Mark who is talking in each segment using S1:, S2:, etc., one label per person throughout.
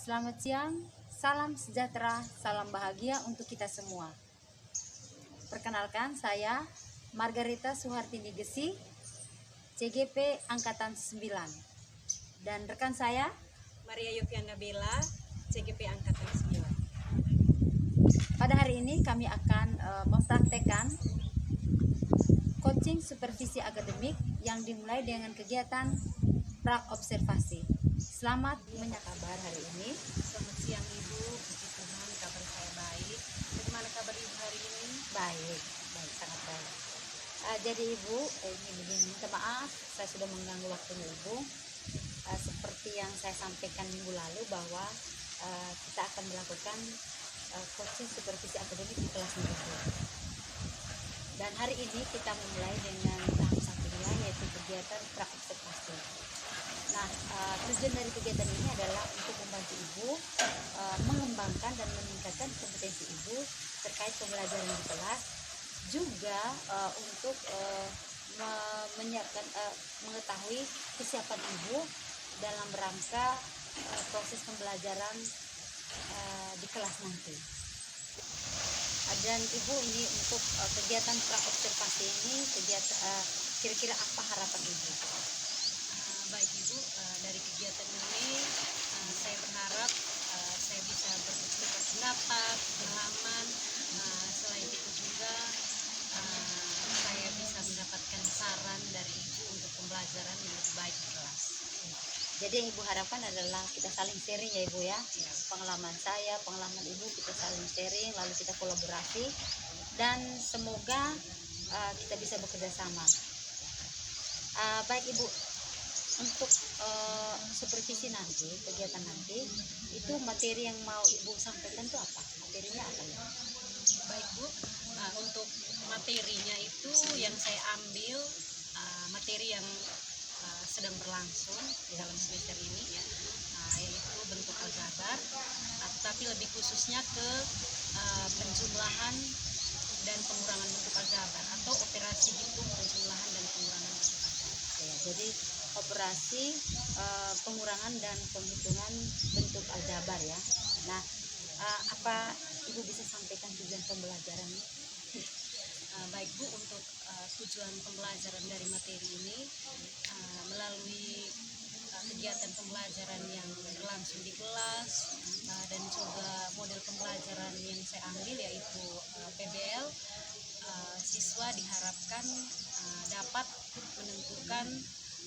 S1: Selamat siang, salam sejahtera, salam bahagia untuk kita semua. Perkenalkan, saya Margarita Suhartini Gesi, CGP Angkatan 9. Dan rekan saya,
S2: Maria Yofianda Bella, CGP Angkatan 9.
S1: Pada hari ini kami akan mempraktekkan coaching supervisi akademik yang dimulai dengan kegiatan pra-observasi. Selamat kabar hari ini.
S2: Selamat siang Ibu, puji Tuhan kabar saya baik. Bagaimana kabar Ibu hari ini?
S1: Baik, sangat baik. Jadi Ibu, ini begini, minta maaf saya sudah mengganggu waktunya Ibu. Seperti yang saya sampaikan minggu lalu bahwa kita akan melakukan coaching supervisi akademik di kelas minggu. Dan hari ini kita memulai dengan tahap satunya, yaitu kegiatan pra-observasi. Nah, tujuan dari kegiatan ini adalah untuk membantu Ibu mengembangkan dan meningkatkan kompetensi Ibu terkait pembelajaran di kelas, juga untuk menyiapkan mengetahui kesiapan Ibu dalam rangka proses pembelajaran di kelas nanti. Dan Ibu, ini untuk kegiatan pra-observasi ini kira-kira apa harapan Ibu?
S2: Baik Ibu, dari kegiatan ini saya berharap saya bisa bertukar pendapat, pengalaman. Selain itu juga saya bisa mendapatkan saran dari Ibu untuk pembelajaran yang lebih baik di kelas.
S1: Jadi yang Ibu harapkan adalah kita saling sharing ya Ibu ya. Pengalaman saya, pengalaman Ibu, kita saling sharing, lalu kita kolaborasi, dan semoga kita bisa bekerja sama. Baik Ibu, untuk supervisi nanti, kegiatan nanti, itu materi yang mau Ibu sampaikan itu apa? Materinya apa ya?
S2: Baik Bu, untuk materinya itu yang saya ambil materi yang sedang berlangsung di dalam semester ini ya, yaitu bentuk aljabar, tetapi lebih khususnya ke penjumlahan dan pengurangan bentuk aljabar atau operasi hitung penjumlahan dan pengurangan bentuk aljabar.
S1: Ya, jadi operasi pengurangan dan penghitungan bentuk aljabar ya. Nah, apa Ibu bisa sampaikan tujuan pembelajarannya?
S2: Baik Bu, untuk tujuan pembelajaran dari materi ini melalui kegiatan pembelajaran yang berlangsung di kelas dan juga model pembelajaran yang saya ambil yaitu PBL, siswa diharapkan dapat menentukan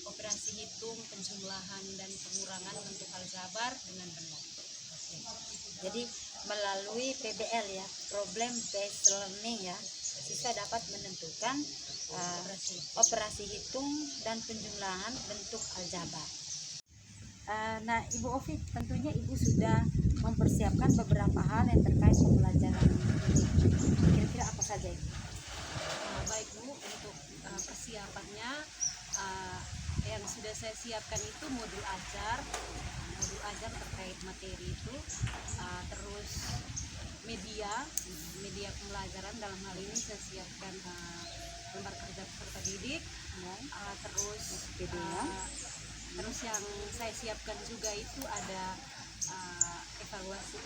S2: operasi hitung, penjumlahan, dan pengurangan bentuk aljabar dengan benar.
S1: Jadi melalui PBL ya, problem based learning ya, siswa dapat menentukan operasi hitung dan penjumlahan bentuk aljabar. Nah, Ibu Ovi, tentunya Ibu sudah mempersiapkan beberapa hal yang terkait pembelajaran ini. Kira-kira apa saja Ibu?
S2: Baik Bu, untuk persiapannya yang sudah saya siapkan itu modul ajar terkait materi itu, terus media pembelajaran. Dalam hal ini saya siapkan lembar kerja peserta didik, terus terus yang saya siapkan juga itu ada evaluasi.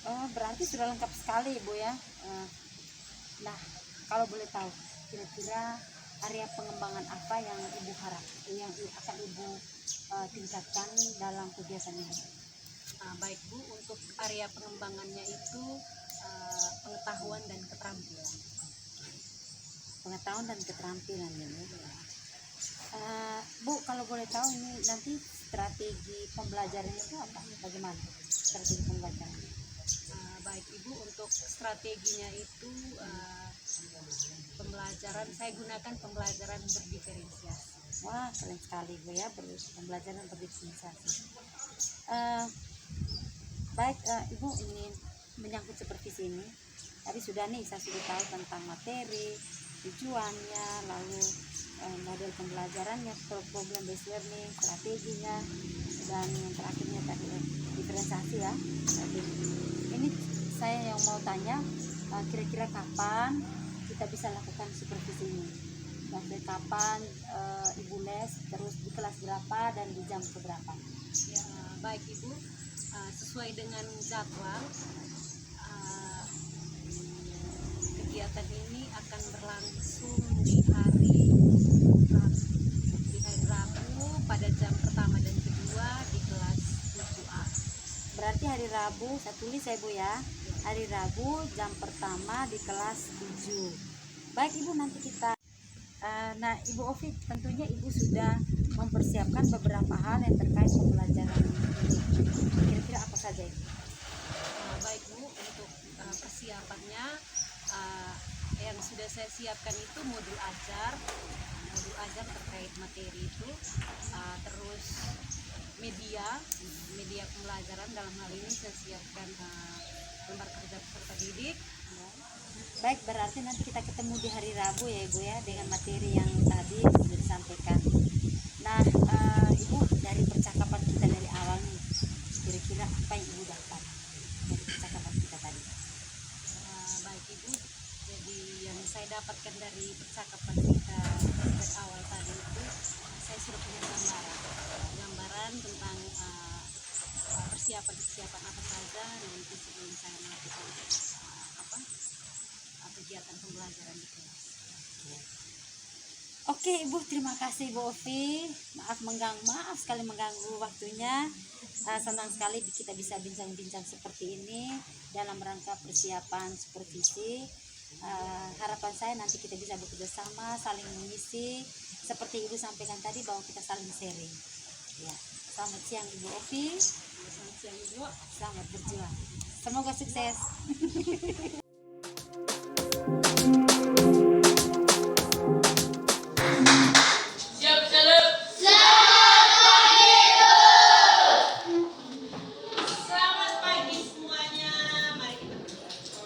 S1: Oh, berarti sudah lengkap sekali Ibu ya. Nah, kalau boleh tahu, kira-kira area pengembangan apa yang Ibu harap, yang akan Ibu tingkatkan dalam kegiatan ini?
S2: Baik Bu, untuk area pengembangannya itu pengetahuan dan keterampilan.
S1: Pengetahuan dan keterampilan ini. Bu, kalau boleh tahu ini nanti strategi pembelajaran itu apa? Bagaimana strategi pembelajaran?
S2: Baik Ibu, untuk strateginya itu pembelajaran saya gunakan pembelajaran berdiferensiasi.
S1: Wah, keren sekali Bu ya, pembelajaran berdiferensiasi. Baik Ibu, ini menyangkut supervisi ini. Tadi sudah nih, saya sudah tahu tentang materi, tujuannya, lalu model pembelajarannya, problem based learning, strateginya, dan yang terakhirnya tadi diferensiasi ya. Ini saya yang mau tanya, kira-kira kapan kita bisa lakukan supervisi ini? Sampai kapan Ibu les, terus di kelas berapa dan di jam berapa?
S2: Ya, baik Ibu, sesuai dengan jadwal kegiatan ini akan berlangsung di hari Rabu pada jam pertama dan kedua di kelas 7A.
S1: Berarti hari Rabu, saya tulis ya Ibu ya. Hari Rabu jam pertama di kelas 7. Baik Ibu, nanti kita nah Ibu Ovi, tentunya Ibu sudah mempersiapkan beberapa hal yang terkait pembelajaran ini. Kira-kira apa saja Ibu?
S2: Baik Bu, untuk persiapannya yang sudah saya siapkan itu modul ajar terkait materi itu, terus media pembelajaran. Dalam hal ini saya siapkan lembar kerja peserta didik.
S1: Baik, berarti nanti kita ketemu di hari Rabu ya Ibu ya, dengan materi yang tadi sudah disampaikan. Nah Ibu, dari percakapan kita dari awal nih, kira-kira apa yang Ibu dapat dari percakapan kita tadi?
S2: Baik Ibu, jadi yang saya dapatkan dari percakapan kita dari awal tadi itu, saya sudah punya gambaran tentang persiapan apa saja nanti sebelum saya melakukan kegiatan pembelajaran di kelas.
S1: Oke Ibu, terima kasih Ibu Ovi. Maaf sekali mengganggu waktunya. Senang sekali kita bisa bincang-bincang seperti ini dalam rangka persiapan supervisi. Harapan saya nanti kita bisa bekerja sama, saling mengisi seperti Ibu sampaikan tadi, bahwa kita saling sharing ya. Selamat siang Ibu Ovi.
S2: Selamat siang Ibu.
S1: Selamat berjuang, semoga sukses.
S2: Selamat pagi semuanya. Mari kita berdoa.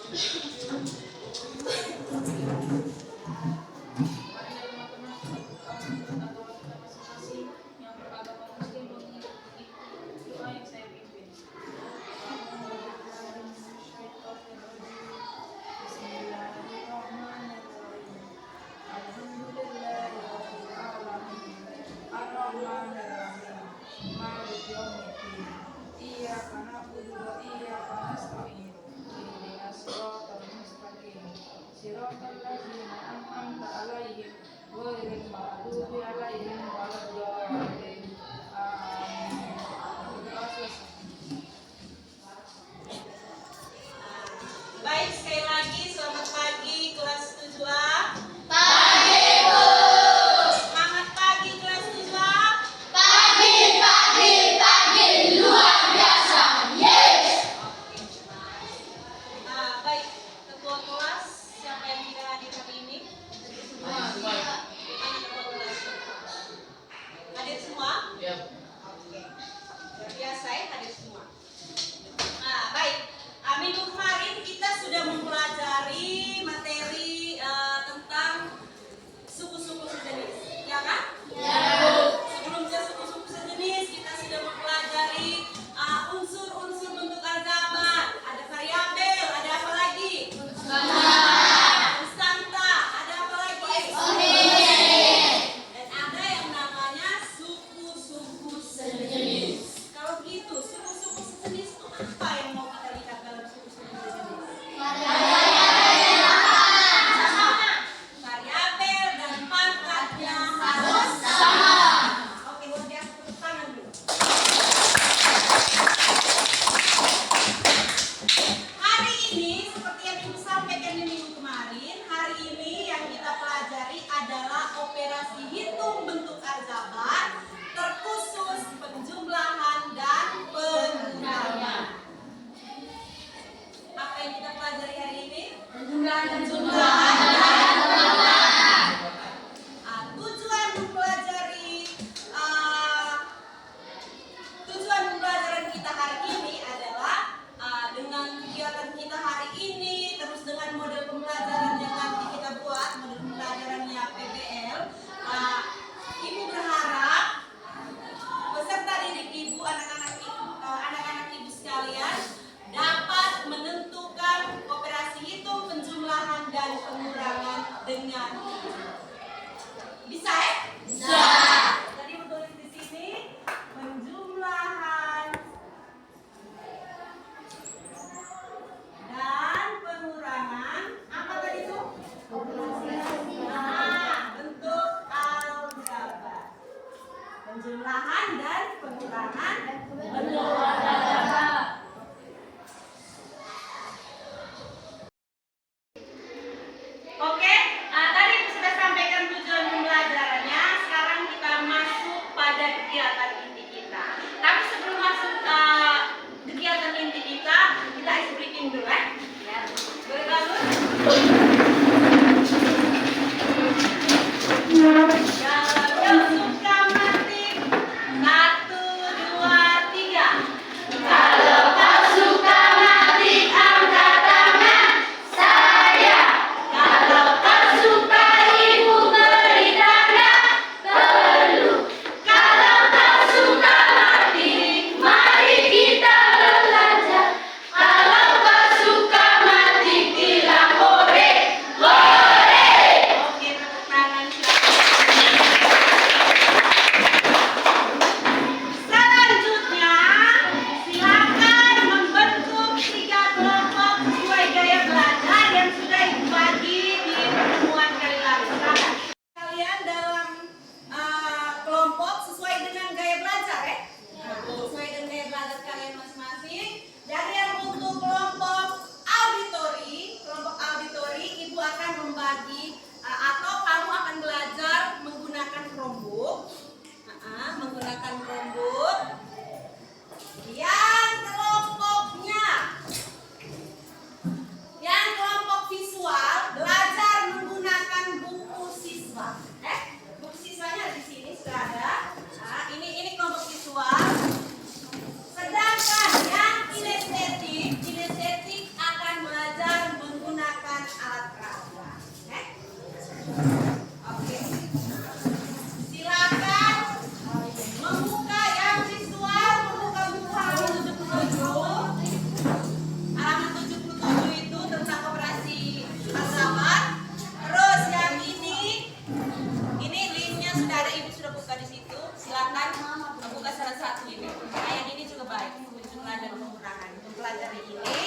S3: satu ini. Ayat ini juga baik untuk dan pengurangan. Untuk pelajari ini.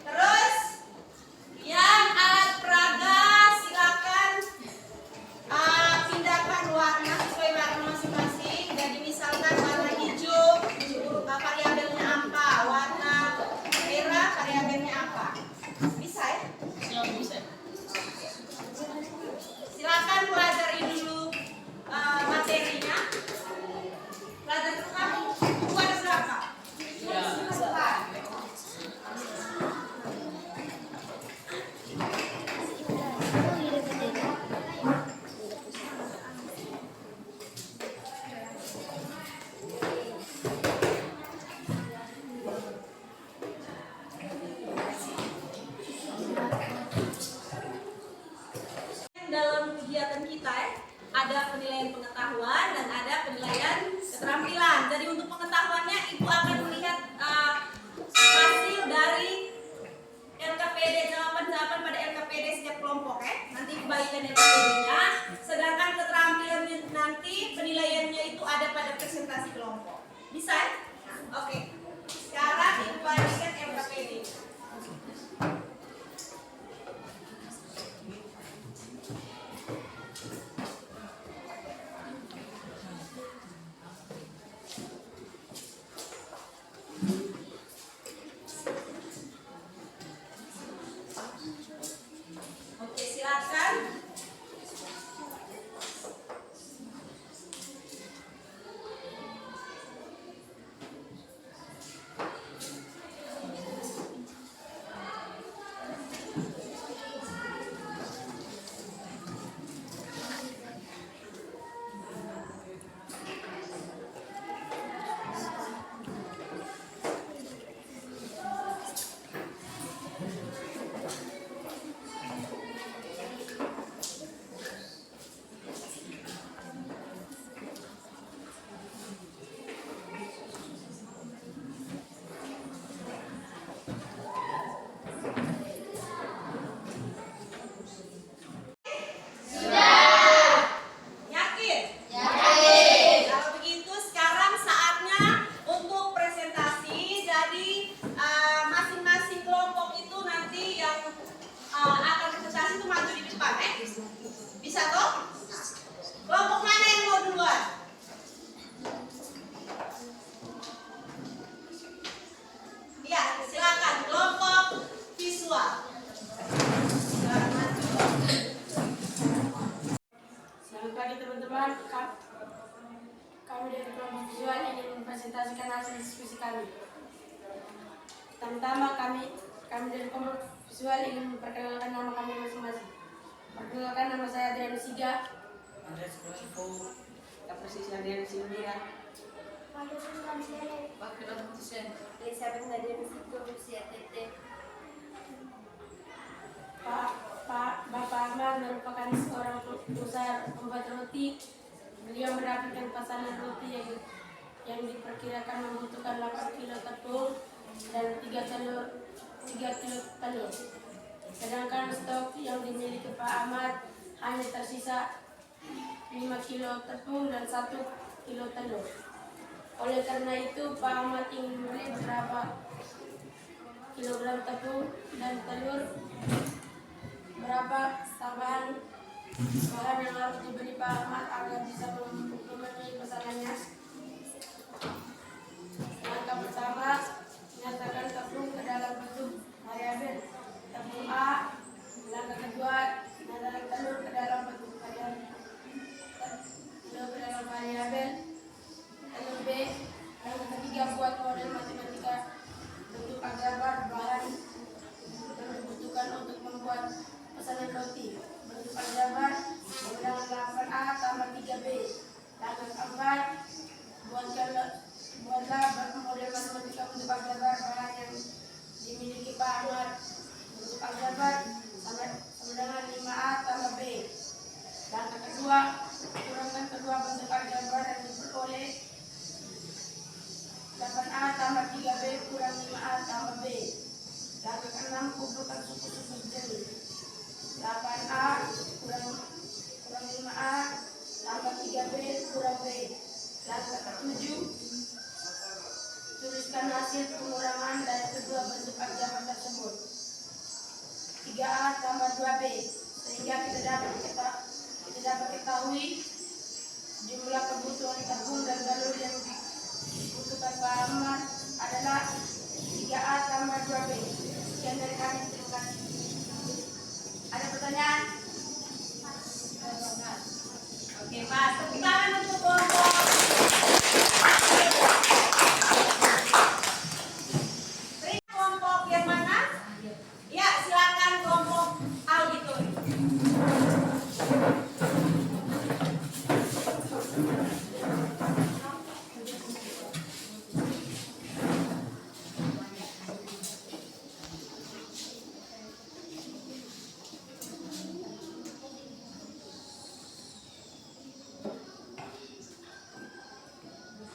S3: Terus yang alat peraga silakan pindahkan warna sesuai warna masing-masing. Jadi misalkan warna hijau variabelnya apa, warna merah variabelnya apa. Bisa ya? Ya bisa. Silakan pelajari dulu materinya. Pelajaran kamu buku ada berapa? Ya. Dalam kegiatan kita ada penilaian pengetahuan dan ada penilaian keterampilan. Jadi untuk pengetahuannya Ibu akan melihat hasil dari LKPD, jawaban-jawaban pada LKPD setiap kelompok nanti dibagikan LKPD-nya. Sedangkan keterampilan nanti penilaiannya itu ada pada presentasi kelompok. Bisa? Oke. Sekarang Ibu bagikan LKPD. Oke, silakan. Bisa toh? Kelompok mana yang mau duluan? Iya, silakan kelompok visual.
S4: Selamat pagi teman-teman. Kami dari kelompok visual ingin mempresentasikan hasil diskusi kami. Pertama, kami dari kelompok visual ingin memperkenalkan nama kami masing-masing. Perkenalkan, nama saya Adrian Siga.
S5: Andres Koifu, Kapasisi Adrian Simbia.
S4: Elizabeth Nadia Musiko, usia TT. Bapak Ahmad merupakan seorang pengusaha pembuat roti. Beliau mendapatkan pesanan roti yang diperkirakan membutuhkan 8 kilo tepung dan 3 kilo telur. Sedangkan stok yang dimiliki Pak Ahmad hanya tersisa 5 kilo tepung dan 1 kilo telur. Oleh karena itu, Pak Ahmad ingin membeli berapa kilogram tepung dan telur, berapa tambahan bahan yang harus dibeli Pak Ahmad agar bisa memenuhi pesanannya. Langkah pertama, nyatakan tepung ke dalam bentuk variabel tepung A. Langkah kedua, nyatakan telur ke dalam bentuk variabel telur B. Langkah ketiga, buat model matematika bentuk aljabar bahan yang dibutuhkan untuk membuat pesanan roti. Bentuk aljabar menggunakan 8A tambah 3B. Langkah keempat, buatlah model matematika bentuk aljabar bahan yang dimiliki Pak Ahmad. Bentuk aljabar sama dengan 5A tambah B. Langkah kedua, kurangkan kedua bentuk aljabar yang diperoleh 8A tambah 3B kurang 5A tambah B. Langkah keenam, kumpulkan suku-suku jenis. 8A kurang 5A tambah 3B kurang B. Langkah ketujuh, hasil pengurangan dari kedua bentuk aljabar tersebut. 3A tambah 2B, sehingga kita dapat ketahui jumlah kebutuhan tabung dan galur yang dibutuhkan Pak Ahmad adalah 3A tambah 2B. Sekian dari kami, terima kasih.
S3: Ada pertanyaan? Oke, Mas. Tepuk tangan untuk kelompok. Beri kelompok yang mana? Ya, silakan kelompok auditor.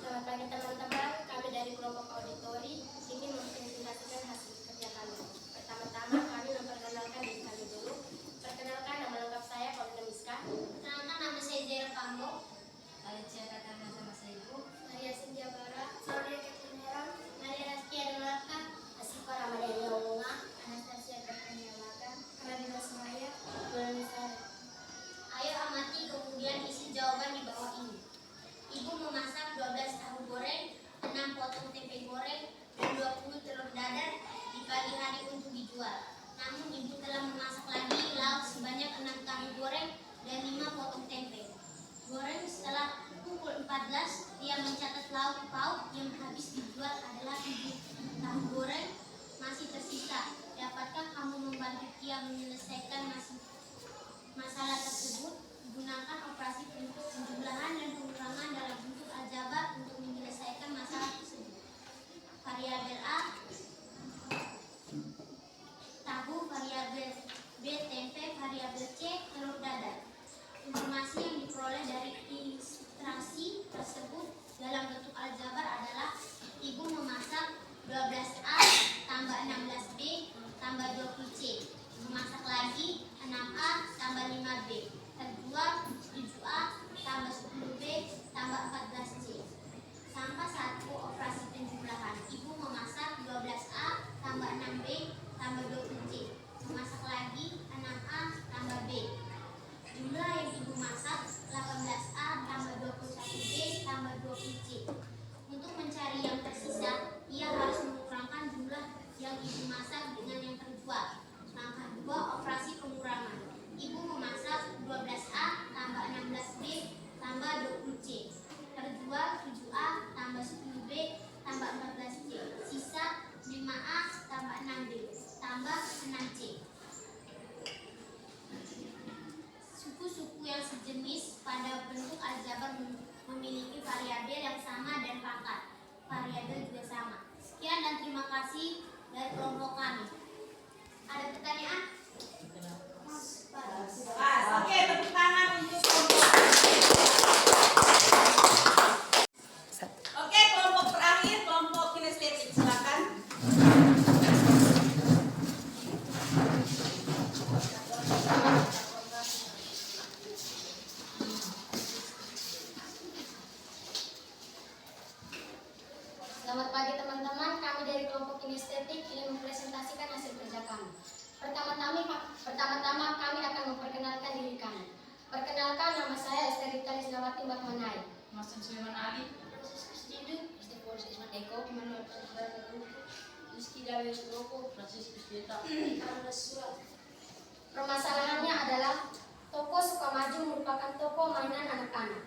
S6: Selamat pagi teman-teman, kami dari kelompok auditori ingin mempresentasikan hasil kerja kami. Pertama-tama kami memperkenalkan diri kami dulu. Perkenalkan, nama lengkap saya Paulina Miska. Perkenalkan, nama saya Zera Pambo. Alicia Katana sama saya Ibu. Maria Sinja Bara. Maria Ketin Heron. Maria Raskia Delaka. Asifa Ramadhani Omonga. Anastasia Bertanya Laga. Radina Semaya. Melani Sari. Ayo amati kemudian isi jawaban di bawah ini. Ibu memasak 12 tahu goreng, 6 potong tempe goreng, dan 20 telur dadar di pagi hari untuk dijual. Namun ibu telah memasak lagi lauk sebanyak 6 tahu goreng dan 5 potong tempe goreng. Setelah pukul 14, dia mencatat lauk pauk yang habis dijual adalah 7 tahu goreng masih tersisa. Dapatkah kamu membantu dia menyelesaikan masalah tersebut? Gunakan operasi bentuk penjumlahan dan pengurangan dalam bentuk aljabar untuk menyelesaikan masalah tersebut. Variabel A tahu, variabel B tempe, variabel C telur dadar. Informasi yang diperoleh dari ilustrasi tersebut dalam bentuk aljabar adalah ibu memasak 12A tambah 16B tambah 20C, memasak lagi 6A tambah 5B, terjual 7A tambah 10B tambah 14C. Sampai 1 operasi penjumlahan. Ibu memasak 12A tambah 6B tambah 20C, memasak lagi 6A tambah B. Jumlah yang ibu masak 18A tambah 21B tambah 20C. Untuk mencari yang tersisa, ia harus mengurangi jumlah yang ibu masak dengan yang terjual. Langkah 2, operasi pengurangan. Ibu memasak 12A tambah 16B tambah 20C, terjual 7A tambah 10B tambah 14C, sisa 5A tambah 6B tambah 6C. Suku-suku yang sejenis pada bentuk aljabar memiliki variabel yang sama dan pangkat variabel juga sama. Sekian dan terima kasih dari kelompok kami. Ada pertanyaan?
S3: Oke, tepuk tangan untuk kelompok. Oke, kelompok terakhir, kelompok kinestetik, silakan.
S6: Selamat pagi teman-teman, kami dari kelompok kinestetik ingin mempresentasikan hasil kerja kami. Pertama-tama kami akan memperkenalkan diri kami. Perkenalkan, nama saya Esther Rita Lisnawati Batmanai.
S5: Masen Suleman Ali.
S6: Proses Kristindu, Stefan Isman Eko, Immanuel Prasetya Teguh, Rizky Dawes Roko,
S5: Francis Kristieta.
S6: Permasalahannya adalah toko Sukamaju merupakan toko mainan anak-anak.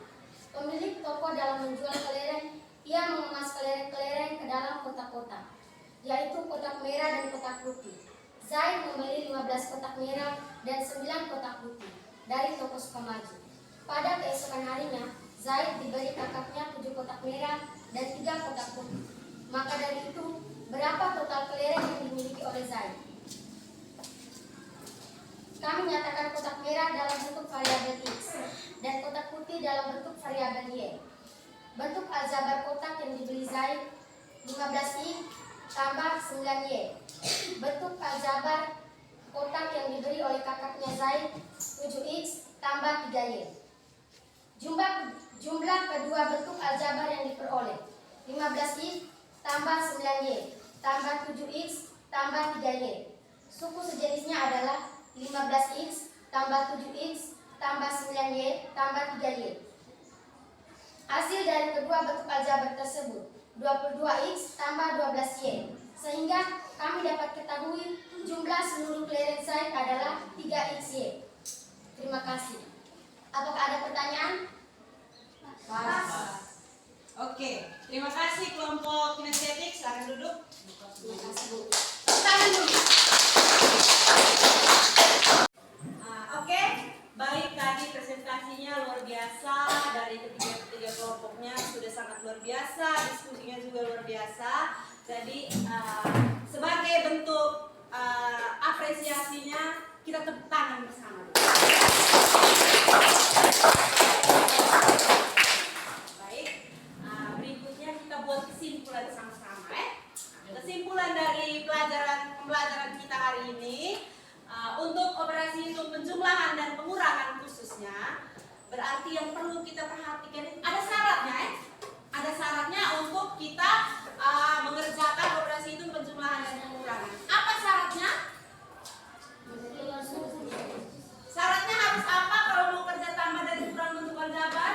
S6: Pemilik toko dalam menjual kelereng, ia mengemas kelereng-kelereng ke dalam kotak-kotak, yaitu kotak merah dan kotak putih. Zaid membeli 15 kotak merah dan 9 kotak putih dari toko Sukamaju. Pada keesokan harinya, Zaid diberi kakaknya 7 kotak merah dan 3 kotak putih. Maka dari itu, berapa total kelereng yang dimiliki oleh Zaid? Kami nyatakan kotak merah dalam bentuk variabel X dan kotak putih dalam bentuk variabel Y. Bentuk aljabar kotak yang dibeli Zaid 15Y tambah 9Y. Bentuk aljabar kotak yang diberi oleh kakaknya Zaid 7X tambah 3Y. Jumlah kedua bentuk aljabar yang diperoleh 15Y tambah 9Y tambah 7X tambah 3Y. Suku sejenisnya adalah 15X tambah 7X tambah 9Y tambah 3Y. Hasil dari kedua bentuk aljabar tersebut 22X tambah 12Y, sehingga kami dapat ketahui jumlah seluruh clearance site adalah 3XY. Terima kasih. Apakah ada pertanyaan?
S3: Oke, terima kasih kelompok kinestetik. Silakan duduk.
S6: Terima kasih, Bu.
S3: Tangan dulu. Oke, baik, tadi presentasinya luar biasa dari ketiga kelompoknya, sudah sangat luar biasa, diskusinya juga luar biasa. Jadi sebagai bentuk apresiasinya kita tepuk tangan bersama. Baik, berikutnya kita buat kesimpulan sama-sama. Kesimpulan dari pembelajaran kita hari ini. Untuk operasi hitung penjumlahan dan pengurangan khususnya, berarti yang perlu kita perhatikan itu ada syaratnya, ada syaratnya untuk kita mengerjakan operasi hitung penjumlahan dan pengurangan. Apa syaratnya? Syaratnya harus apa kalau mau kerja tambah dan kurang bentuk aljabar?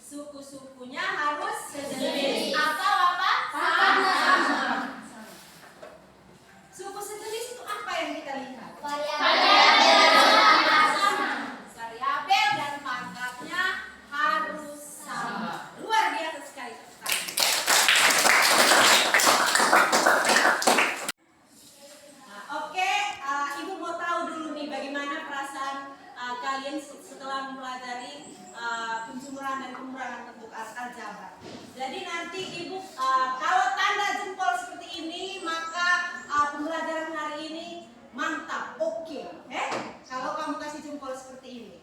S3: Suku-sukunya harus sejenis atau apa? Sama. Suku sejenis itu apa yang kita lihat? Variabel dan pangkatnya harus sama. Luar biasa sekali. Oke, Ibu mau tahu dulu nih bagaimana perasaan kalian setelah mempelajari penjumlahan dan pengurangan bentuk aljabar. Jadi nanti Ibu kalau tanda jempol seperti ini maka pembelajaran hari ini mantap, oke. Kalau kamu kasih jempol seperti ini.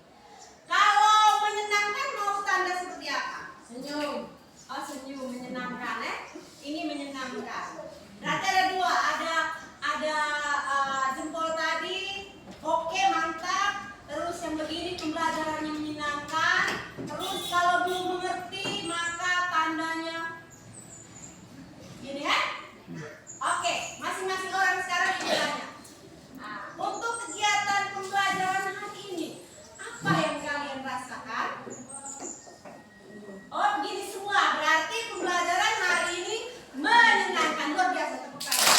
S3: Kalau menyenangkan mau tanda seperti apa? Senyum. Oh, senyum menyenangkan, Ini menyenangkan. Berarti ada dua, ada jempol tadi, oke, mantap. Terus yang begini pembelajarannya menyenangkan. Terus kalau belum mengerti maka tandanya gini, Oke, masing-masing orang sekarang ditanya. Untuk kegiatan pembelajaran hari ini, apa yang kalian rasakan? Oh, begini semua. Berarti pembelajaran hari ini menyenangkan. Luar biasa, tepuk tangan.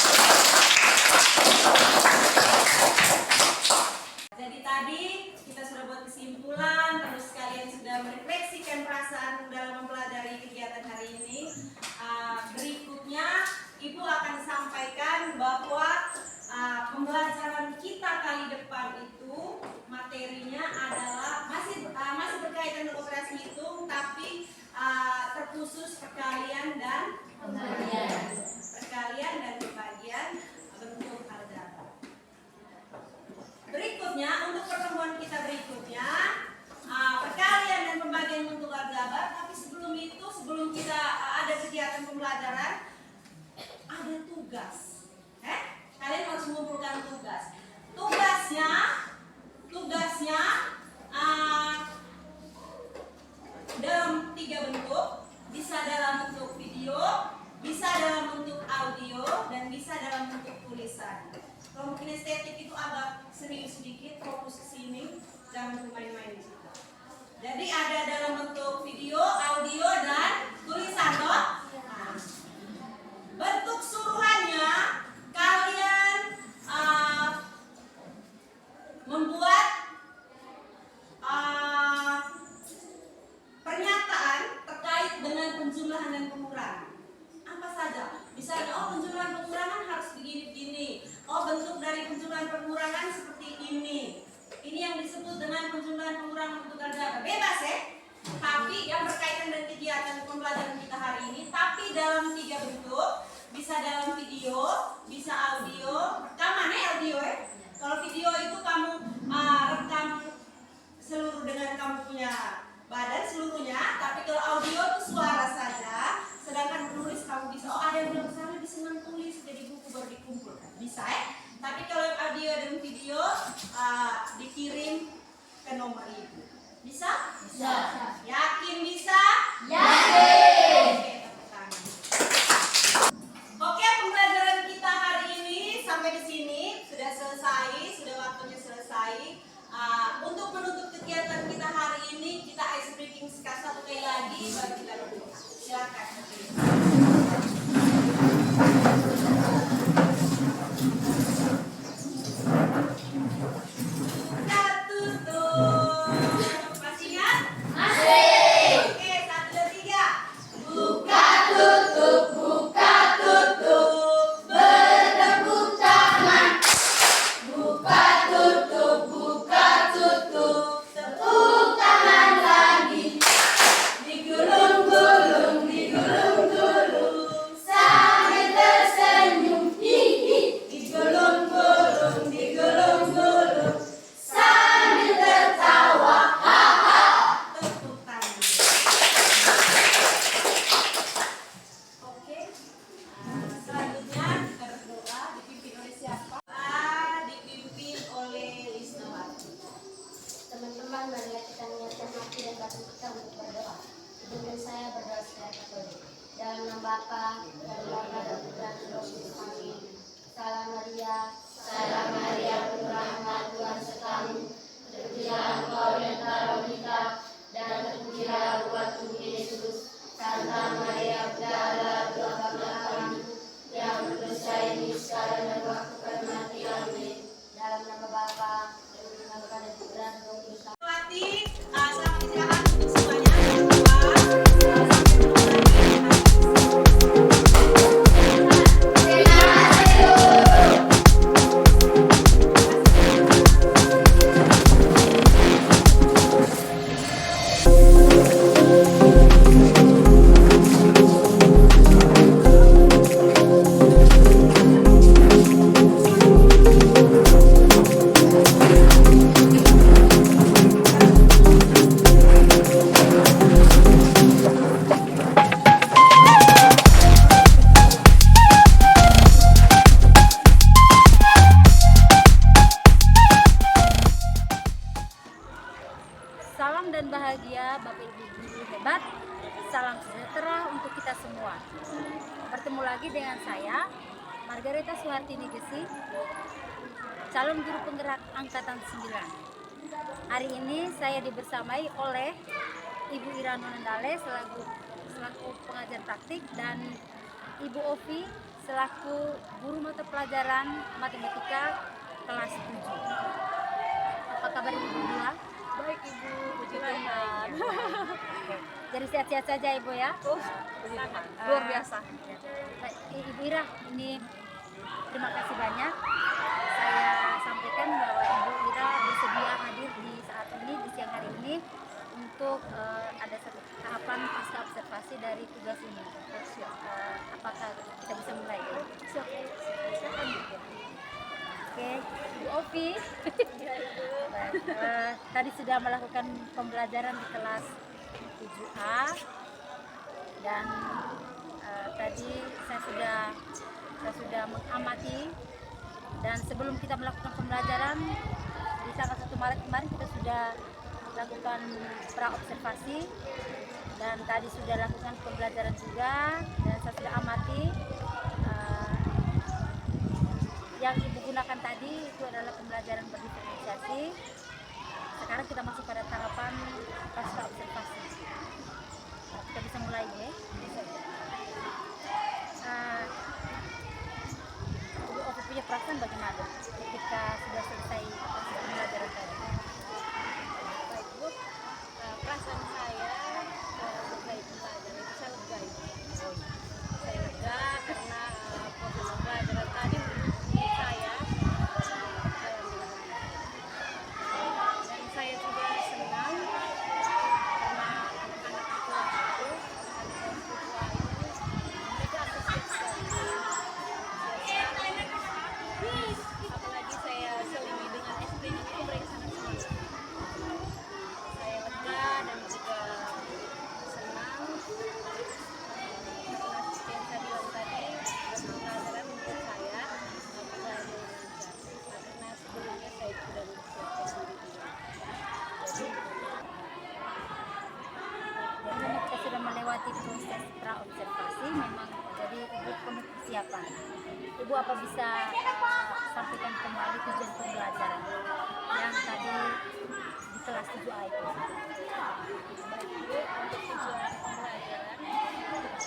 S3: Jadi tadi kita sudah buat kesimpulan, terus kalian sudah merefleksikan perasaan dalam mempelajari kegiatan hari ini. Berikutnya Ibu akan sampaikan bahwa pembelajaran kita kali depan itu materinya adalah masih berkaitan dengan operasi hitung, tapi terkhusus perkalian dan pembagian. Perkalian dan pembagian bentuk aljabar. Berikutnya untuk pertemuan kita berikutnya perkalian dan pembagian bentuk aljabar. Tapi sebelum itu, sebelum kita ada kegiatan pembelajaran, ada tugas. Kalian harus mengumpulkan tugas. Tugasnya dalam 3 bentuk, bisa dalam bentuk video, bisa dalam bentuk audio, dan bisa dalam bentuk tulisan. Kelompok kinestetik itu agak serius sedikit, fokus ke sini, jangan main-main di situ. Jadi ada dalam bentuk video, audio, dan tulisan, toh? Bentuk suruhannya kalian membuat pernyataan terkait dengan penjumlahan dan pengurangan. Apa saja? Misalnya, penjumlahan pengurangan harus begini-begini. Bentuk dari penjumlahan pengurangan seperti ini. Ini yang disebut dengan penjumlahan pengurangan bentuk aljabar. Bebas, tapi yang berkaitan dengan kegiatan pembelajaran kita hari ini, tapi dalam 3 bentuk. Bisa dalam video, bisa audio, rekaman audio. Kalau video itu kamu rekam seluruh dengan kamu punya badan seluruhnya, tapi kalau audio itu suara saja. Sedangkan menulis kamu bisa, ada yang bilang sana bisa tulis jadi buku baru dikumpulkan, bisa Tapi kalau yang audio dan video dikirim ke nomor ibu. Bisa? Bisa. Yakin bisa? Yakin.
S6: Bapa dan Anak dan Roh Kudus. Amin. Salam Maria, penuh rahmat, Tuhan sertamu. Terpujilah engkau di antara wanita, dan terpujilah buah tubuh Yesus. Santa Maria, Bunda Allah, doakanlah kami yang berdosa ini sekarang dan waktu kami mati. Amin. Dalam nama Bapa dan nama dan Roh Kudus.
S3: Selamat istirahat untuk semuanya.
S1: Salam dan bahagia Bapak Ibu guru hebat. Salam sejahtera untuk kita semua. Bertemu lagi dengan saya, Margareta Suhartini Gesi, calon guru penggerak angkatan 9. Hari ini saya dibersamai oleh Ibu Ira Nonendale selaku pengajar praktik dan Ibu Ovi selaku guru mata pelajaran matematika kelas 7. Apa kabar Ibu berdua?
S2: Baik Ibu, puji Tuhan.
S1: Jadi sehat-sehat saja Ibu ya.
S2: Sangat
S1: Luar biasa. Baik, Ibu Ira, ini terima kasih banyak. Saya sampaikan bahwa Ibu Ira bersedia hadir di saat ini, di siang hari ini untuk ada satu tahapan pasca observasi dari tugas ini. Apakah kita bisa mulai? Silakan Bu. Oke, Ibu Ovi. Baik, tadi sudah melakukan pembelajaran di kelas 7A dan tadi saya sudah mengamati, dan sebelum kita melakukan pembelajaran di tanggal 1 Maret kemarin kita sudah lakukan pra-observasi dan tadi sudah lakukan pembelajaran juga, dan saya sudah amati yang Ibu gunakan tadi itu adalah pembelajaran berdiferensiasi. Sekarang kita masuk pada tahapan pasca observasi. Kita bisa mulai ya. Ibu Ovi punya perasaan bagaimana ketika sudah selesai pembelajaran tadi?
S2: baik Bu. Perasaan saya selesai pembelajaran itu saya lega. Saya lega karena proses pembelajaran tadi menurut saya jalan dengan lancar. Dan saya juga senang karena anak-anak di kelas itu, anak-anak siswa itu, mereka antusias sekali. Apalagi saya selingi dengan SPM itu, mereka sangat semangat. Saya lega dan juga senang karena seperti yang saya bilang tadi, pembelajaran menurut saya berjalan dengan lancar. Karena sebelumnya saya sudah mempersiapkan diri.
S1: Jadi kita sudah melewati proses pra-observasi, memang jadi Ibu penuh persiapan. Ibu apa bisa sampaikan kembali tujuan pembelajaran yang tadi di kelas 7A itu?
S2: Baik Bu, untuk tujuan pembelajaran melalui proses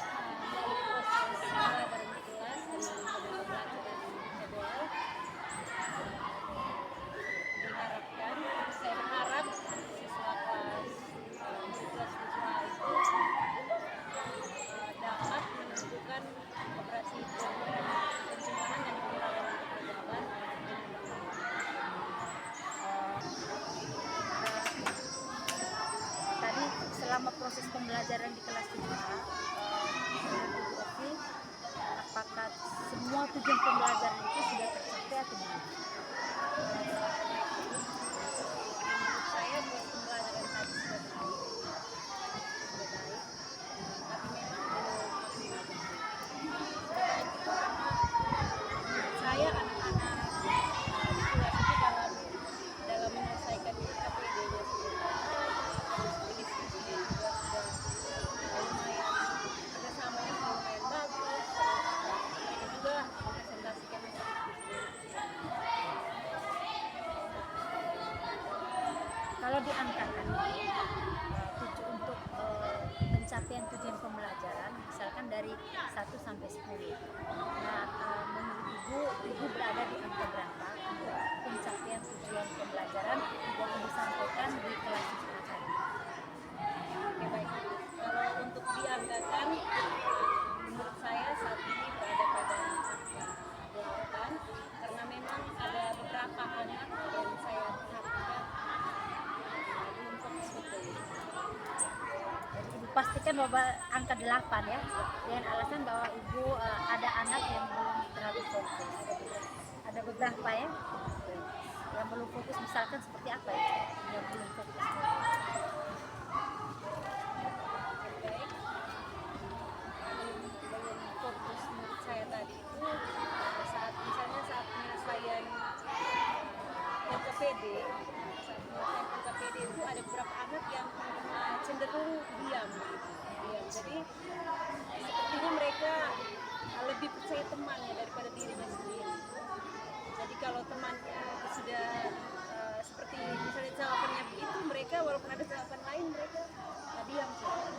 S2: pembelajaran di kelas dengan metode pembelajaran jadwal, saya berharap siswa kelas 7A itu dapat menentukan operasi penciuman dan pengenalan kepejabat dengan
S1: Tadi selama proses pembelajaran di kelas 7A, Ibu Ovi, apakah semua tujuan pembelajaran itu sudah tercapai atau belum?
S2: menurut saya buat pembelajaran tadi sudah baik, tapi memang belum maksimal. Sudah baik itu karena menurut saya anak-anak di kelas itu dalam menyelesaikan KPD-nya sudah baik, terus diskusinya juga sudah lumayan, kerjasamanya sudah lumayan bagus.
S1: dari 1 sampai 10. Nah, menurut ibu berada di angka berapa untuk pencapaian tujuan pembelajaran yang ibu sampaikan di kelas siswa tadi?
S2: Oke, baik. Kalau untuk dianggakan, menurut saya saat ini berada pada angka 8 karena memang ada beberapa anak yang saya perhatikan belum fokus betul.
S1: Jadi ibu pastikan bahwa angka 8 ya, dengan alasan bahwa ibu ada anak yang belum terlalu fokus. Ada beberapa ya yang belum fokus, misalkan seperti apa ya yang belum fokus.
S2: Baik, belum fokus menurut saya tadi itu saat misalnya saat penyelesaian LKPD, itu ada beberapa anak yang cenderung diam gitu. Diam. Jadi sepertinya mereka lebih percaya temannya daripada dirinya sendiri. Jadi kalau temannya sudah seperti misalnya jawabannya begitu, mereka walaupun ada jawaban lain mereka diam saja.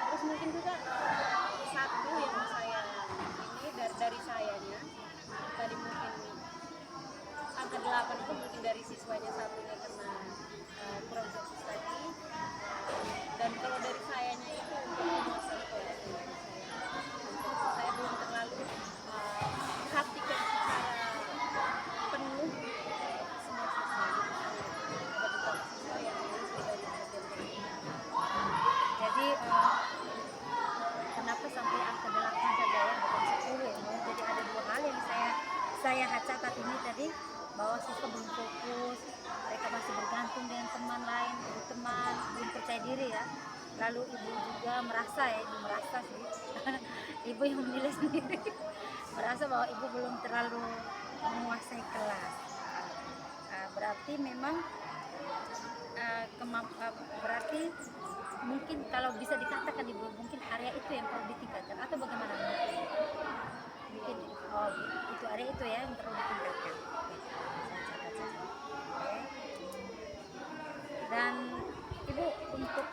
S2: Terus mungkin juga satu yang saya ini dari sayanya tadi mungkin angka 8 itu mungkin dari siswanya satunya karena kurang fokus tadi, dan kalau dari sayanya itu untuk menguasai kelas saya belum terlalu perhatikan secara penuh semua siswa. Ada beberapa siswa yang masih dari bagian.
S1: Jadi kenapa sampai angka 8 saja ya, bukan 10 ya? Jadi ada dua hal yang saya catat ini tadi, bahwa siswa belum fokus, mereka masih bergantung dengan teman lain, teman belum percaya diri ya. Lalu ibu juga merasa ya, ibu merasa sih, ibu yang menilai sendiri, merasa bahwa ibu belum terlalu menguasai kelas. Berarti memang berarti mungkin kalau bisa dikatakan ibu mungkin area itu yang perlu ditingkatkan atau bagaimana mungkin itu area itu ya yang perlu ditingkatkan. Oke. Dan ibu untuk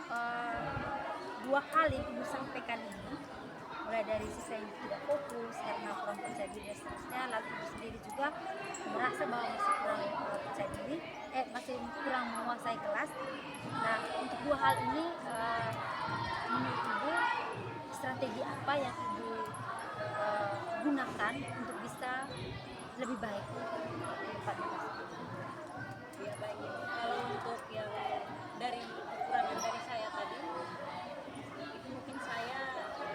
S1: dua hal yang ibu sampaikan ini, mulai dari siswa yang tidak fokus karena kurang percaya diri dan seterusnya, lalu ibu sendiri juga merasa bahwa masih kurang percaya diri, masih kurang menguasai kelas. Nah, untuk dua hal ini menurut ibu strategi apa yang ibu gunakan untuk bisa lebih baik ke depannya?
S2: Ya baik, kalau untuk yang dari kekurangan dari saya tadi itu mungkin saya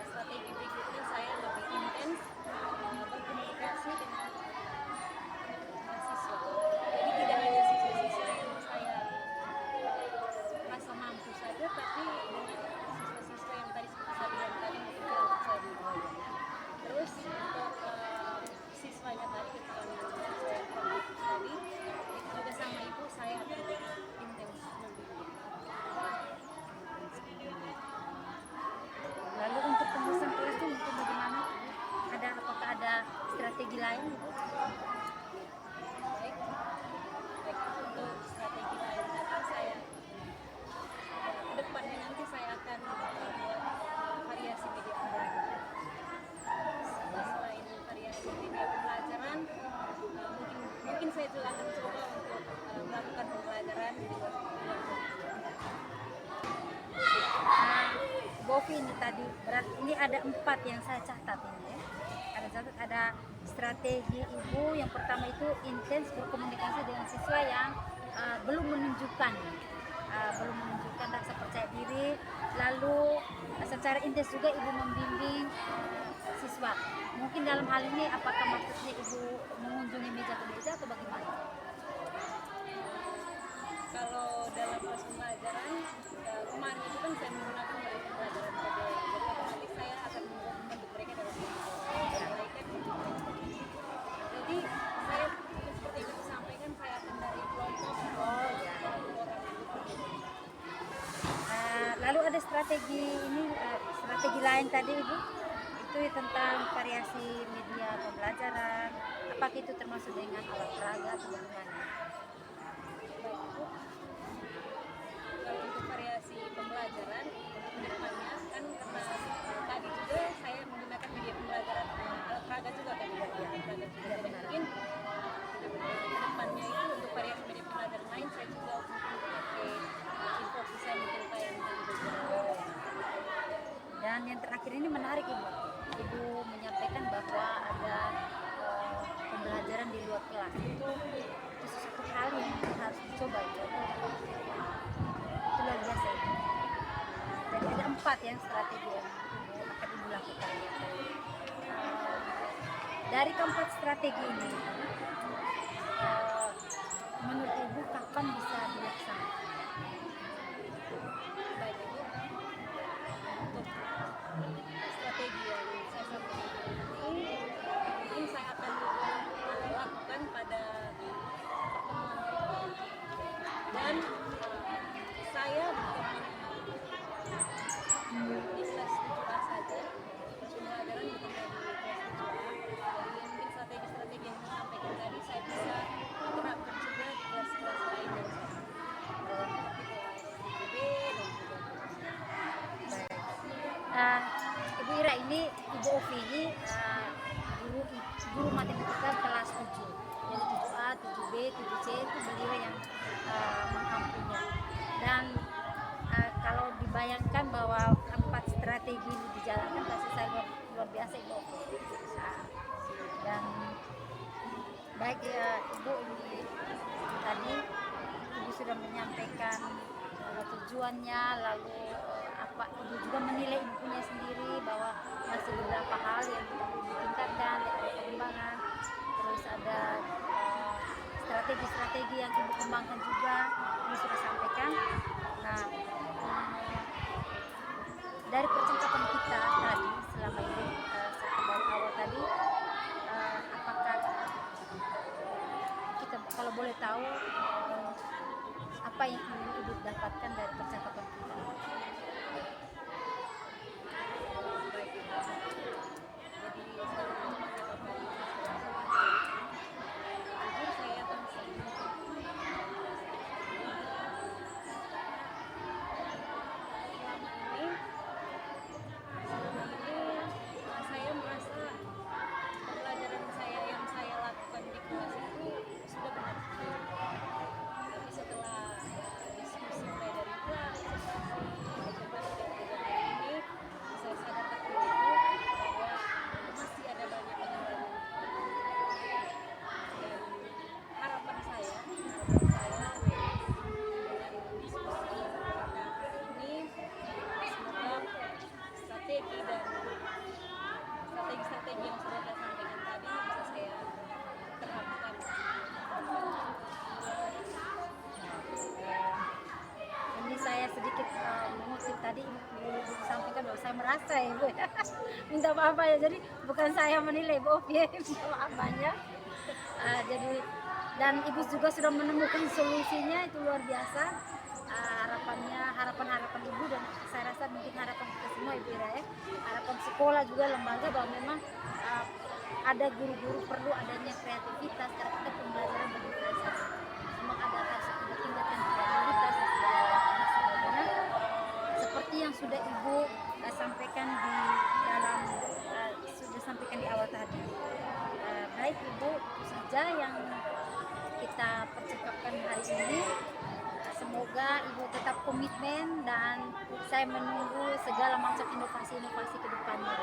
S2: strategi berikutnya saya lebih intens berkomunikasi dengan siswa. Jadi tidak hanya siswa-siswa yang saya rasa mampu saja, tapi dengan siswa-siswa yang tadi seperti saya bilang tadi mungkin kurang percaya diri. Terus untuk siswanya tadi, kekurangan siswa yang kurang fokus tadi, itu juga sama ibu saya akan intens membimbing.
S1: Lalu untuk pengurusan kelas itu mungkin bagaimana? Apakah ada strategi lain?
S2: Baik, untuk strategi lain saya ke depannya nanti saya akan buat variasi media pembelajaran. Selain variasi media pembelajaran, mungkin saya juga akan coba untuk melakukan pembelajaran di luar
S1: Bovi ini tadi berarti ini ada 4 yang saya catat ini ya. Ada strategi ibu yang pertama itu intens berkomunikasi dengan siswa yang belum menunjukkan rasa percaya diri, lalu secara intens juga ibu membimbing siswa. Mungkin dalam hal ini apakah maksudnya ibu mengunjungi meja ke meja atau bagaimana?
S2: Kalau dalam proses pembelajaran kemarin itu kan saya menggunakan dari pembelajaran PDL, jadi otomatis saya akan membantu mereka dalam perbaikan. Jadi saya seperti yang disampaikan, saya akan dari kelompok orang.
S1: Lalu ada strategi ini, strategi lain tadi ibu, itu tentang variasi media pembelajaran. Apakah itu termasuk dengan alat peraga atau bagaimana?
S2: Kalau untuk variasi pembelajaran kedepannya kan karena tadi juga saya menggunakan
S1: ini menarik Ibu. Ibu menyampaikan bahwa ada pembelajaran di luar kelas itu sesuatu hal yang harus dicoba ya. Itu luar biasa Ibu. Jadi ada 4 yang strategi yang akan Ibu lakukan ya. Dari keempat strategi ini, menurut Ibu kapan bisa dilaksanakan?
S2: Baik Ibu, untuk strategi yang saya sampaikan ini mungkin saya akan lakukan pada pertemuan berikutnya. Dan saya bukan di kelas 7A saja, pembelajaran bukan dari kelas 7A. Jadi mungkin strategi-strategi yang saya sampaikan tadi saya bisa terapkan juga di kelas-kelas lain yang seperti kelas 7B dan juga
S1: Ibu Ira ini, Ibu Ovi ini guru matematika kelas 7. Jadi 7A, 7B, 7C itu beliau yang mengampunya. Dan kalau dibayangkan bahwa 4 strategi ini dijalankan, pasti saya luar biasa Ibu Ovi. Dan baik ya Ibu, ini tadi Ibu sudah menyampaikan tujuannya, lalu apa Ibu juga menilai ibunya sendiri bahwa masih beberapa hal yang perlu ditingkatkan, ada pengembangan, terus ada strategi-strategi yang Ibu kembangkan juga Ibu sudah sampaikan. Nah, dari percakapan kita tadi selama ini dari awal tadi, apakah kita kalau boleh tahu apa yang ingin Ibu dapatkan dari percakapan kita?
S2: baik Ibu. Jadi selama percakapan jujur saya akan selama ini saya merasa pembelajaran saya yang saya lakukan di kelas itu sudah benar. Tapi setelah diskusi mulai dari kelas, coba ini saya sadar betul bahwa masih ada banyak pengembangan. Dan harapan saya dengan diskusi pada hari ini, semoga strategi yang sudah saya sampaikan tadi bisa saya terapkan.
S1: Ini saya sedikit mengutip tadi Ibu sampaikan bahwa saya merasa ya Ibu ya. Minta maaf ya, jadi bukan saya menilai Ibu Ovi ya, minta maaf banyak. Jadi dan Ibu juga sudah menemukan solusinya, itu luar biasa. Harapan Ibu, dan saya rasa mungkin harapan kita semua Ibu Ira ya, harapan sekolah juga, lembaga, bahwa memang ada guru-guru perlu adanya kreativitas karena kita pembelajaran berdifferensiasi. Memang ada harus kita tingkatkan kreativitas dan sebagainya. Seperti yang sudah Ibu sampaikan di dalam sudah sampaikan di awal tadi. Baik Ibu, itu saja yang kita percakapkan hari ini. Semoga Ibu tetap komitmen dan saya menunggu segala macam inovasi-inovasi ke depannya.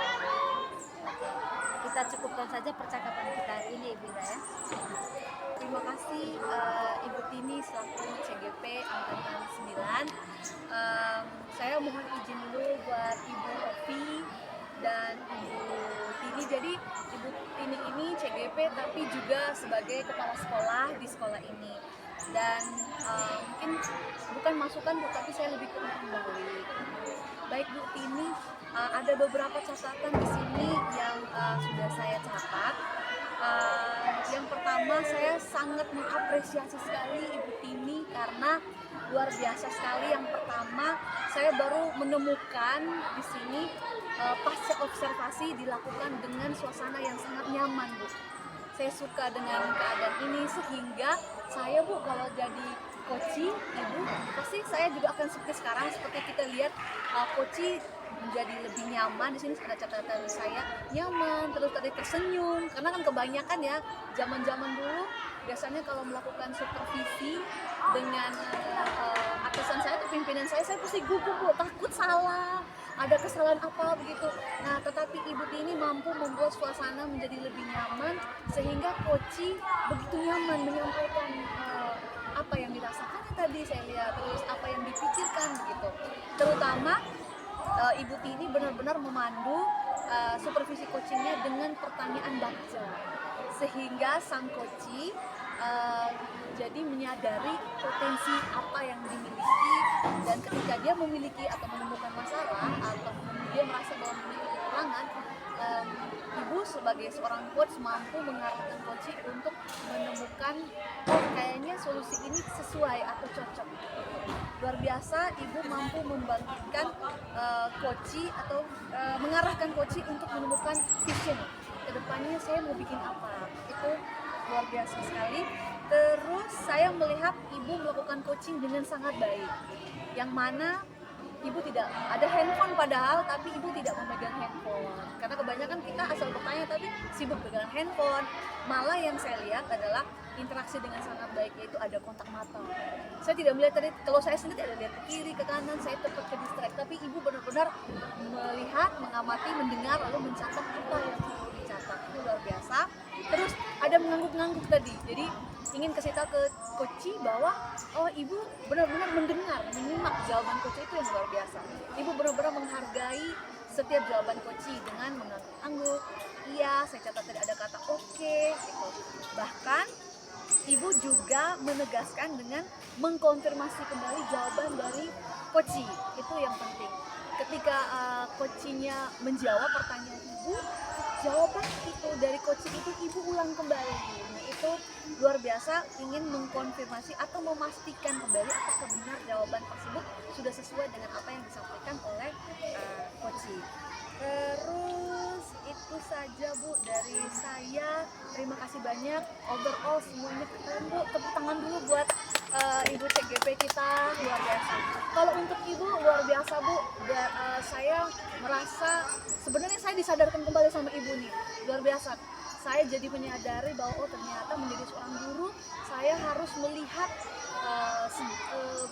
S1: Oke, kita cukupkan saja percakapan kita hari ini Ibu Ira ya. Terima kasih Ibu Tini selaku CGP Angkatan 9. Saya mohon izin dulu buat Ibu Ovi dan Ibu Tini. Jadi Ibu Tini ini CGP tapi juga sebagai kepala sekolah di sekolah ini. Dan mungkin bukan masukan Bu, tapi saya lebih ke mendahului. Baik Bu Tini, ada beberapa catatan di sini yang sudah saya catat. Yang pertama, saya sangat mengapresiasi sekali Ibu Tini karena luar biasa sekali. Yang pertama, saya baru menemukan di sini pasca observasi dilakukan dengan suasana yang sangat nyaman Bu. Saya suka dengan keadaan ini, sehingga saya Bu kalau jadi coaching Ibu, pasti saya juga akan seperti sekarang, seperti kita lihat coaching menjadi lebih nyaman. Di sini ada catatan saya, nyaman, terus tadi tersenyum, karena kan kebanyakan ya zaman-zaman dulu biasanya kalau melakukan supervisi dengan atasan saya atau pimpinan saya pasti gugup Bu, takut salah
S7: ada kesalahan apa begitu. Nah, tetapi Ibu ini mampu membuat suasana menjadi lebih nyaman sehingga Koci begitu nyaman menyampaikan apa yang dirasakannya tadi saya lihat, terus apa yang dipikirkan begitu. Terutama Ibu ini benar-benar memandu supervisi coachingnya dengan pertanyaan baca, sehingga sang Koci jadi menyadari potensi apa yang dimiliki, dan ketika dia memiliki atau menemukan masalah atau dia merasa bahwa memiliki kekurangan, Ibu sebagai seorang coach mampu mengarahkan Koci untuk menemukan kayaknya solusi ini sesuai atau cocok. Luar biasa, Ibu mampu membangkitkan Koci atau mengarahkan Koci untuk menemukan vision. Kedepannya saya mau bikin apa, itu luar biasa sekali. Terus saya melihat Ibu melakukan coaching dengan sangat baik, yang mana Ibu tidak ada handphone padahal, tapi Ibu tidak memegang handphone. Karena kebanyakan kita asal bertanya tapi sibuk dengan handphone. Malah yang saya lihat adalah interaksi dengan sangat baik, yaitu ada kontak mata. Saya tidak melihat tadi, kalau saya sendiri ada lihat ke kiri, ke kanan, saya tetap ke distract. Tapi Ibu benar-benar melihat, mengamati, mendengar, lalu mencatat apa yang perlu dicatat. Itu luar biasa. Terus ada mengangguk-ngangguk tadi. Jadi ingin kasih tahu ke Koci bahwa Ibu benar-benar mendengar, menyimak jawaban Koci, itu yang luar biasa. Ibu benar-benar menghargai setiap jawaban Koci dengan mengangguk-angguk. Iya, saya catat tadi ada kata oke, gitu. Bahkan Ibu juga menegaskan dengan mengkonfirmasi kembali jawaban dari Koci. Itu yang penting. Ketika Kocinya menjawab pertanyaan Ibu, jawaban itu dari Koci itu Ibu ulang kembali. Nah, itu luar biasa, ingin mengkonfirmasi atau memastikan kembali apakah benar jawaban tersebut sudah sesuai dengan apa yang disampaikan oleh Koci. Terus itu saja Bu dari saya. Terima kasih banyak. Overall semuanya keren Bu. Tepuk tangan dulu buat Ibu CGP kita, luar biasa. Kalau untuk Ibu luar biasa Bu. Saya merasa sebenarnya saya disadarkan kembali sama Ibu nih, luar biasa. Saya jadi menyadari bahwa ternyata menjadi seorang guru saya harus melihat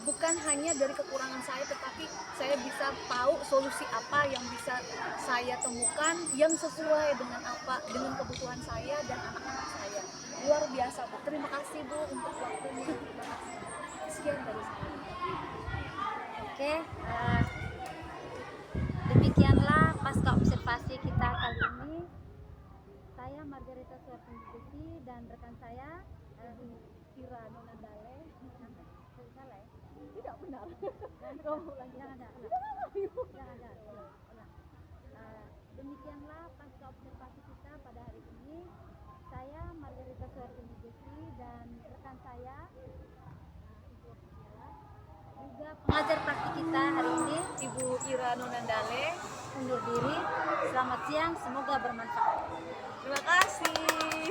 S7: bukan hanya dari kekurangan saya, tetapi saya bisa tahu solusi apa yang bisa saya temukan yang sesuai dengan kebutuhan saya dan anak-anak saya. Luar biasa Bu. Terima kasih Bu untuk waktunya. Terima kasih. Sekian dari saya.
S1: Oke, demikianlah pasca observasi kita kali ini. Saya Margarita Suartini dan rekan saya Ira Nonandale. Salah ya? Tidak benar. Jangan. Demikianlah pasca observasi kita pada hari ini. Saya Margarita Suartini dan rekan saya juga pengajar praktik kita hari ini
S7: Ibu Ira Nonandale
S1: undur diri. Selamat siang, semoga bermanfaat.
S7: Terima kasih.